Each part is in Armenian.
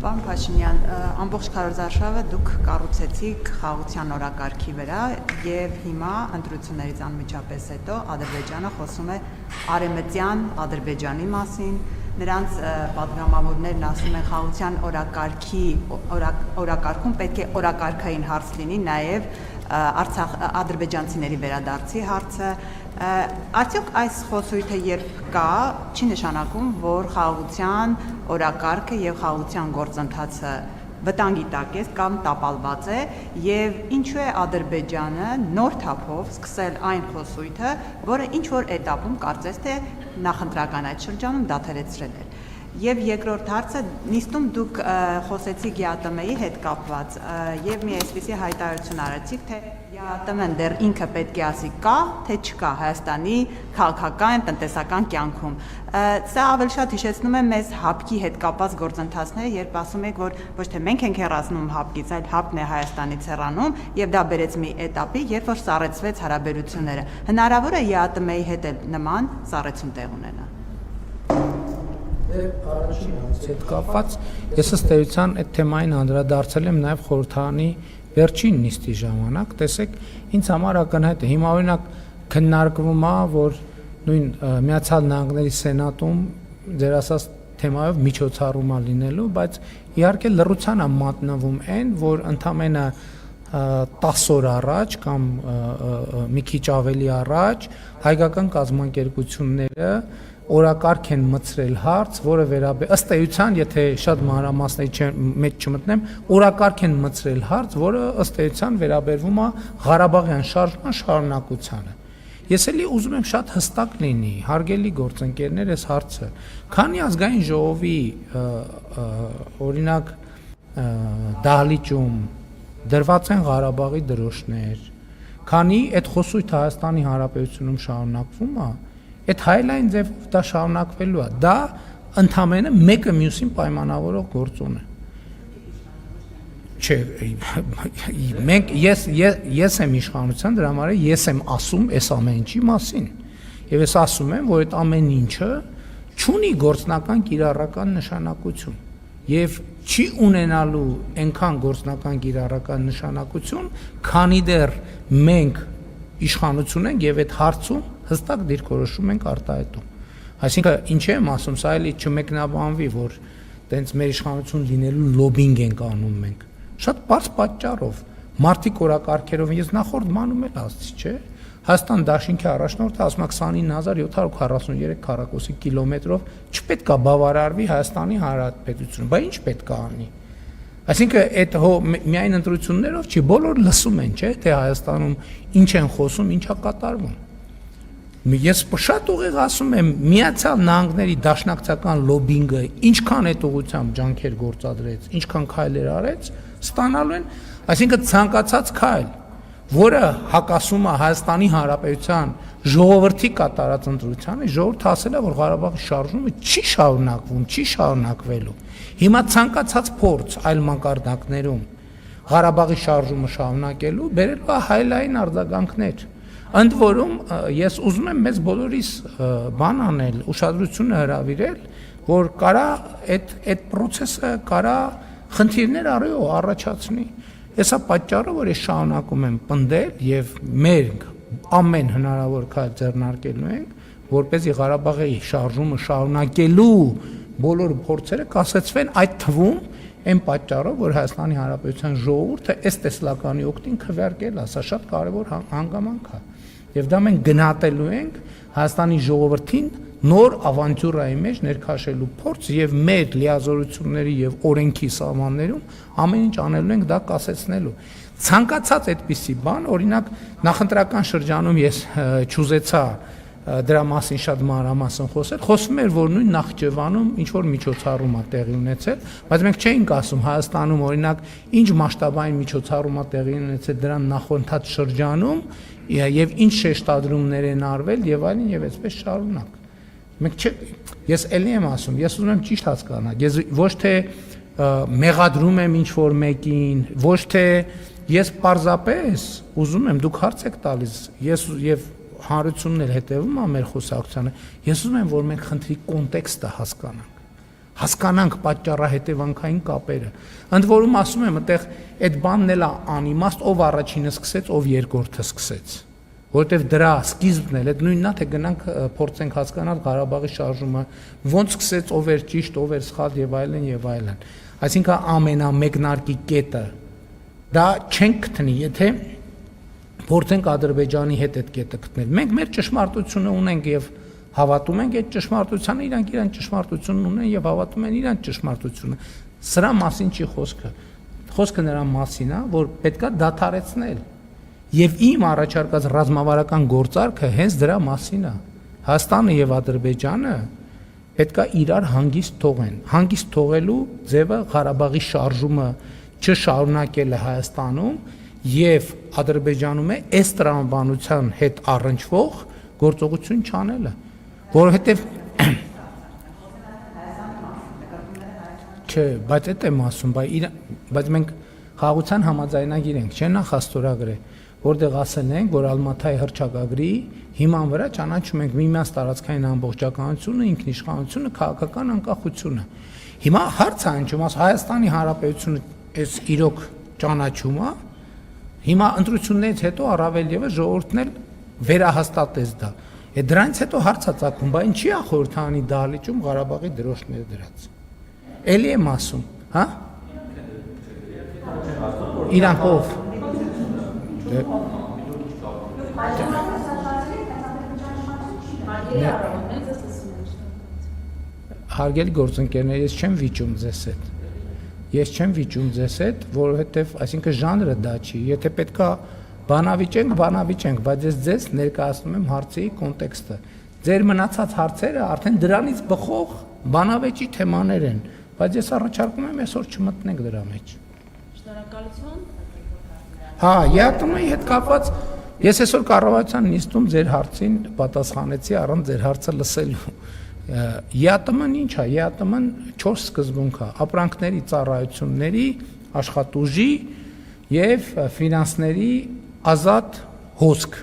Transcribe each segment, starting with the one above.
Պարոն Փաշինյան, ամբողջ քարոզարշավը դուք կառուցեցիք խաղաղության օրակարգի վրա եւ հիմա ընտրություններից անմիջապես հետո Ադրբեջանը խոսում է արևմտյան Ադրբեջանի մասին, նրանց պատգամավորներն ասում են խաղաղության օրակարգում պետք է օրակարգային հարց լինի նաեւ ադրբեջանցիների վերադարձի հարցը, արդյոք այս խոսույթը երբ կա, չի նշանակում, որ խաղաղության օրակարգը եւ խաղաղության գործընթացը վտանգի տակ է կամ տապալված է եւ ինչու է Ադրբեջանը նոր թափով սկսել այն խոսույթը, որը ինչ որ этаպում կարծես թե նախընտրական այդ շրջանում դադարեցրել էր։ Եվ երկրորդ հարցը նիստում դուք խոսեցիք ԵԱՏՄ-ի հետ կապված եւ մի այսպիսի հայտարարություն արեցիք, թե ԵԱՏՄ-ն դեռ ինքը պետք է ասի կա, թե չկա Հայաստանի քաղաքական, տնտեսական կյանքում։ Սա ավելի շատ հիշեցնում է մեզ ՀԱՊԿ-ի հետ կապված գործընթացները, երբ ասում եք, որ ոչ թե մենք ենք հեռացնում ՀԱՊԿ-ից, այլ ՀԱՊԿ-ն է Հայաստանից հեռանում, եւ դա բերեց մի этаպի, երբ որ սառեցվեց հարաբերությունները։ Հնարավոր է ԵԱՏՄ-ի հետ նման սառեցում տեղ ունենա։ Առաջին հետ կապված ես ըստ էության այդ թեմային անդրադարձել եմ նաև խորհրդարանի վերջին նիստի ժամանակ, տեսեք, ինձ համար ակնհայտ է։ Հիմա օրինակ քննարկվում է, որ նույն Միացյալ Նահանգների Սենատում ձեր ասած թեմայով միջոցառում է լինելու, բայց իհարկե լռության է մատնվում այն, որ ընդամենը 10 օր առաջ կամ մի քիչ ավելի առաջ հայկական կազմակերպությունները օրակարգ են մտցրել հարց, որը ըստ էության, եթե շատ մանրամասների մեջ չմտնեմ, օրակարգ են մտցրել հարց, որը ըստ էության վերաբերվում է Ղարաբաղյան շարժման շարունակությանը։ Ես էլի ուզում եմ շատ հստակ լինի, հարգելի գործընկերներ, այս հարցը, քանի ազգային ժողովի օրինակ դահլիճում դրված են Ղարաբաղի դրոշներ, քանի այդ խոսույթը Հայաստանի Հանրապետությունում շարունակվում է, այդ հայլայն ձևով դա շարունակվելու է, դա ընդամենը մեկը մյուսին պայմանավորող գործոն է։ Չէ, ես եմ իշխանության, դրա համար ես եմ ասում այս ամեն ինչի մասին։ Եվ ես ասում եմ, որ այդ ամեն ինչը չունի գործնական կիրառական նշանակություն եւ չի ունենալու այնքան գործնական կիրառական նշանակություն, քանի դեռ մենք իշխանություն ենք եւ այդ հարցում հստակ դիրքորոշում ենք արտահայտում։ Այսինքն ինչ եմ ասում, սա էլի չմեկնաբանվի, որ տենց մեր իշխանություն լինելու լոբինգ ենք անում մենք։ Շատ բարձ պատճառով մարդիկ օրակարգերով ես նախորդ մանում էլ ասացի, չէ՞։ Հայաստան դաշինքի առաջնորդը ասում է 29743 քառակուսի կիլոմետրով չպետք է բավարարվի Հայաստանի Հանրապետությունը, բայց ինչ պետք է անի։ Այսինքն այդ միայն ընտրություններով չի, բոլոր լսում են, չէ՞, թե Հայաստանում ինչ են խոսում, ինչ է կատարվում։ Ես շատ ուղիղ ասում եմ, Միացյալ Նահանգների դաշնակցական լոբինգը ինչքան այդ ուղղությամբ ջանքեր գործադրեց, ինչքան քայլեր արեց, ստանալու են, այսինքն ցանկացած քայլ, որը հակասում է Հայաստանի Հանրապետության ժողովրդի կատարած ընտրությանը, ժողովուրդը ասել է, որ Ղարաբաղի շարժումը չի շարունակվում, չի շարունակվելու։ Հիմա ցանկացած փորձ այլ մակարդակներում Ղարաբաղի շարժումը շարունակելու բերելու է հայլային արձագանքներ։ Ընդ որում ես ուզում եմ մեզ բոլորիս բան անել, ուշադրությունը հրավիրել, որ կարա այդ process-ը կարա խնդիրներ առաջացնի։ Հեսա պատճառը, որ ես շարունակում եմ պնդել եւ մենք ամեն հնարավոր քայլ ձեռնարկելու ենք, որպեսզի Ղարաբաղի շարժումը շարունակելու բոլոր փորձերը կասեցվեն, այդ թվում այն պատճառով, որ Հայաստանի Հանրապետության ժողովուրդը այս տեսլականի օգտին քվեարկել է, սա շատ կարևոր հանգամանք է։ Եվ դա մենք գնահատելու ենք Հայաստանի ժողովրդին նոր ավանտյուրայի մեջ ներքաշելու փորձ եւ մեր լիազորությունների եւ օրենքի սահմաններում ամեն ինչ անելու ենք դա կասեցնելու։ Ցանկացած այդպիսի բան, օրինակ նախընտրական շրջանում ես չուզեցա դրա մասին շատ մանրամասն խոսում էր, որ նույն Նախճեվանում ինչ որ միջոցառում է տեղի ունեցել, բայց մենք չէինք ասում Հայաստանում օրինակ ինչ մասշտաբային միջոցառում է տեղի ունեցել դրան նախորդած շրջանում եւ ինչ շեշտադրումներ են արվել եւ այլն եւ այսպես շարունակ։ Մենք ես ելի եմ ասում, ես ուզում եմ ճիշտ հասկանալ, ես ոչ թե մեղադրում եմ ինչ որ մեկին, ոչ թե ես պարզապես ուզում եմ, դուք հարց եք տալիս, ես եւ հանրությունն էլ հետևում է մեր խոսակցությանը, ես ուզում եմ, որ մենք խնդրի կոնտեքստը հասկանանք։ հասկանանք պատճառահետևանքային կապերը։ Ընդ որում ասում եմ, այդտեղ այդ բանն էլ անիմաստ, ով առաջինը սկսեց, ով երկրորդը սկսեց։ Որովհետև դրա սկիզբն էլ այդ նույնն է, թե գնանք փորձենք հասկանալ Ղարաբաղի շարժումը, ոնց սկսեց, ով էր ճիշտ, ով էր սխալ եւ այլն եւ այլն։ Այսինքն ամենամեկնարկի կետը դա չենք գտնի, եթե փորձենք Ադրբեջանի հետ այդ կետը գտնել։ Մենք մեր ճշմարտությունը ունենք եւ հավատում ենք այդ ճշմարտությանը, իրանք իրան ճշմարտությունն ունեն եւ հավատում են իրան ճշմարտությունը։ Սրա մասին չի խոսքը։ Խոսքը նրա մասին է, որ պետքա դադարեցնել։ Եվ իմ առաջարկած ռազմավարական գործարքը հենց դրա մասին է։ Հայաստանը եւ Ադրբեջանը պետքա իրար հանգիստ թողեն։ Հանգիստ թողելու ձևը Ղարաբաղի շարժումը չշարունակելը Հայաստանում եւ Ադրբեջանում է այս տրամաբանության հետ առնչվող գործողություն չանելը, որովհետեւ չէ, բայց այդ եմ ասում, բայց մենք խաղաղության համաձայնագիր ենք, չէ՞ նախաստորագրե, որտեղ ասել ենք, որ Ալմաթայի հռչակագրի հիման վրա ճանաչում ենք միմյանց տարածքային ամբողջականությունը, ինքնիշխանությունը, քաղաքական անկախությունը։ Հիմա հարց է հնչում, Հայաստանի Հանրապետությունը այս իրոք ճանաչում է, հիմա ընտրություններից հետո առավել եւս ժողովուրդն էլ վերահաստատեց դա։ Դրանից հետո հարց է ծագում, բա ինչի է խորհրդանի դահլիճում Ղարաբաղի դրոշները դրած։ Էլի եմ ասում, հա? Իրանք ով։ Հարգելի գործընկերներ, ես չեմ վիճում ձեզ հետ։ Ես չեմ վիճում ձեզ հետ, որովհետև, այսինքն ժանրը դա չի։ Եթե պետքա բանավիճենք, բայց ես ձեզ ներկայացնում եմ հարցի կոնտեքստը։ Ձեր մնացած հարցերը արդեն դրանից բխող բանավեճի թեմաներ են, բայց ես առաջարկում եմ այսօր չմտնենք դրա մեջ։ Շնորհակալություն։ Հա, ԵԱՏՄ-ի հետ կապված ես այսօր կառավարության նիստում ձեր հարցին պատասխանեցի առանց ձեր հարցը լսելու։ ԵԱՏՄ-ն ինչ է, ԵԱՏՄ-ն 4 սկզբունք է՝ ապրանքների, ծառայությունների, աշխատուժի եւ ֆինանսների ազատ հոսք։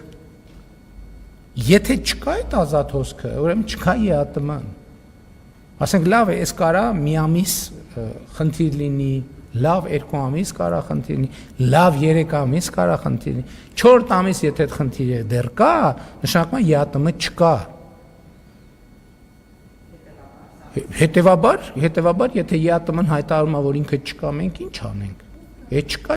Եթե չկա այդ ազատ հոսքը, ուրեմն չկա ԵԱՏՄ-ն։ Ասենք լավ է, այս կարա մի ամիս խնդիր լինի, լավ 2 ամիս կարա խնդիր լինի, լավ 3 ամիս կարա խնդիր լինի, 4 ամիս եթե այդ խնդիրը դեռ կա, նշանակում է ԵԱՏՄ չկա։ Հետևաբար, եթե ԵԱՏՄ-ն հայտարարում է, որ ինքը չկա, մենք ինչ անենք։ Է չկա